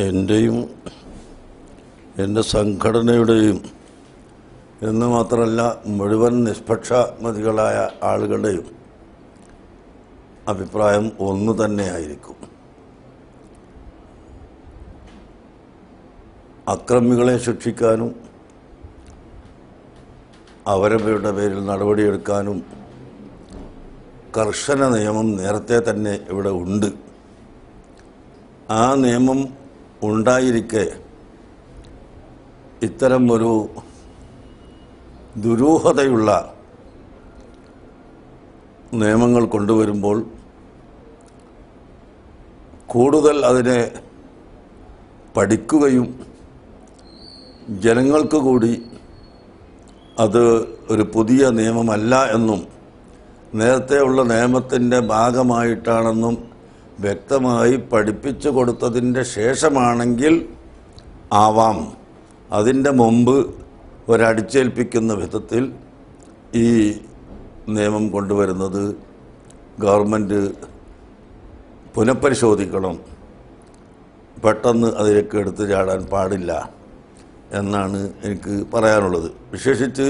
എൻ്റെയും എൻ്റെ സംഘടനയുടെയും എന്ന് മാത്രമല്ല മുഴുവൻ നിഷ്പക്ഷമതികളായ ആളുകളുടെയും അഭിപ്രായം ഒന്നു തന്നെയായിരിക്കും. അക്രമികളെ ശിക്ഷിക്കാനും അവരുടെ പേരിൽ നടപടിയെടുക്കാനും കർശന നിയമം നേരത്തെ തന്നെ ഇവിടെ ഉണ്ട്. ആ നിയമം ഉണ്ടായിരിക്കെ ഇത്തരം ഒരു ദുരൂഹതയുള്ള നിയമങ്ങൾ കൊണ്ടുവരുമ്പോൾ കൂടുതൽ അതിനെ പഠിക്കുകയും ജനങ്ങൾക്ക് കൂടി അത് ഒരു പുതിയ നിയമമല്ല എന്നും നേരത്തെയുള്ള നിയമത്തിൻ്റെ ഭാഗമായിട്ടാണെന്നും വ്യക്തമായി പഠിപ്പിച്ചു കൊടുത്തതിൻ്റെ ശേഷമാണെങ്കിൽ ആവാം. അതിൻ്റെ മുമ്പ് ഒരടിച്ചേൽപ്പിക്കുന്ന വിധത്തിൽ ഈ നിയമം കൊണ്ടുവരുന്നത് ഗവൺമെൻറ് പുനഃപരിശോധിക്കണം, പെട്ടെന്ന് അതിലേക്ക് എടുത്തു ചാടാൻ പാടില്ല എന്നാണ് എനിക്ക് പറയാനുള്ളത്. വിശേഷിച്ച്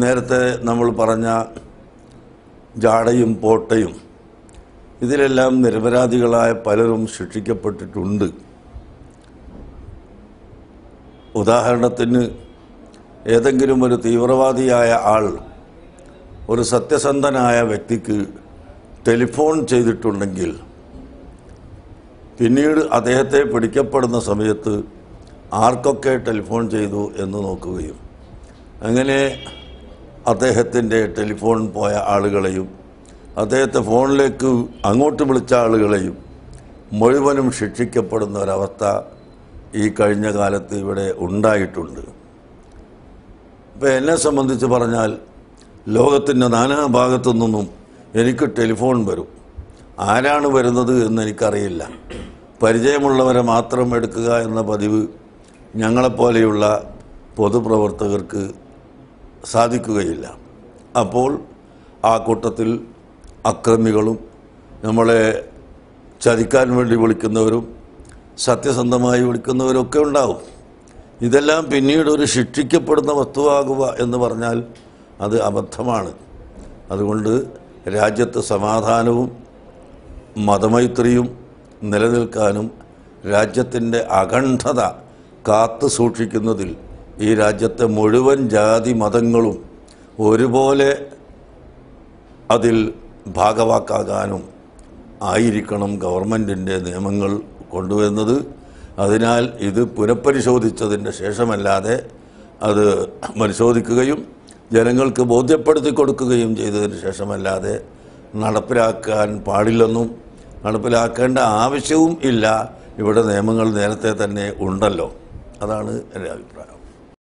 നേരത്തെ നമ്മൾ പറഞ്ഞ ജാടയും പോട്ടയും ഇതിലെല്ലാം നിരപരാധികളായ പലരും ശിക്ഷിക്കപ്പെട്ടിട്ടുണ്ട്. ഉദാഹരണത്തിന് ഏതെങ്കിലും ഒരു തീവ്രവാദിയായ ആൾ ഒരു സത്യസന്ധനായ വ്യക്തിക്ക് ടെലിഫോൺ ചെയ്തിട്ടുണ്ടെങ്കിൽ പിന്നീട് അദ്ദേഹത്തെ പിടിക്കപ്പെടുന്ന സമയത്ത് ആർക്കൊക്കെ ടെലിഫോൺ ചെയ്തു എന്ന് നോക്കുകയും അങ്ങനെ അദ്ദേഹത്തിൻ്റെ ടെലിഫോൺ പോയ ആളുകളെയും അദ്ദേഹത്തെ ഫോണിലേക്ക് അങ്ങോട്ട് വിളിച്ച ആളുകളെയും മുഴുവനും ശിക്ഷിക്കപ്പെടുന്ന ഒരവസ്ഥ ഈ കഴിഞ്ഞ കാലത്ത് ഇവിടെ ഉണ്ടായിട്ടുണ്ട്. ഇപ്പം എന്നെ സംബന്ധിച്ച് പറഞ്ഞാൽ ലോകത്തിൻ്റെ നാനാഭാഗത്തു നിന്നും എനിക്ക് ടെലിഫോൺ വരും. ആരാണ് വരുന്നത് എന്നെനിക്കറിയില്ല. പരിചയമുള്ളവരെ മാത്രം എടുക്കുക എന്ന പതിവ് ഞങ്ങളെപ്പോലെയുള്ള പൊതുപ്രവർത്തകർക്ക് സാധിക്കുകയില്ല. അപ്പോൾ ആ കൂട്ടത്തിൽ അക്രമികളും നമ്മളെ ചതിക്കാൻ വേണ്ടി വിളിക്കുന്നവരും സത്യസന്ധമായി വിളിക്കുന്നവരൊക്കെ ഉണ്ടാവും. ഇതെല്ലാം പിന്നീട് ഒരു ശിക്ഷിക്കപ്പെടുന്ന വസ്തുവാകുക എന്ന് പറഞ്ഞാൽ അത് അബദ്ധമാണ്. അതുകൊണ്ട് രാജ്യത്ത് സമാധാനവും മതമൈത്രിയും നിലനിൽക്കാനും രാജ്യത്തിൻ്റെ അഖണ്ഡത കാത്തു സൂക്ഷിക്കുന്നതിൽ ഈ രാജ്യത്തെ മുഴുവൻ ജാതി മതങ്ങളും ഒരുപോലെ അതിൽ ഭാഗവാക്കാകാനും ആയിരിക്കണം ഗവൺമെൻറ്റിൻ്റെ നിയമങ്ങൾ കൊണ്ടുവരുന്നത്. അതിനാൽ ഇത് പുനഃപരിശോധിച്ചതിൻ്റെ ശേഷമല്ലാതെ അത് പരിശോധിക്കുകയും ജനങ്ങൾക്ക് ബോധ്യപ്പെടുത്തി കൊടുക്കുകയും ചെയ്തതിന് ശേഷമല്ലാതെ നടപ്പിലാക്കാൻ പാടില്ലെന്നും നടപ്പിലാക്കേണ്ട ആവശ്യവും ഇല്ല. ഇവിടെ നിയമങ്ങൾ നേരത്തെ തന്നെ ഉണ്ടല്ലോ. അതാണ് എൻ്റെ അഭിപ്രായം.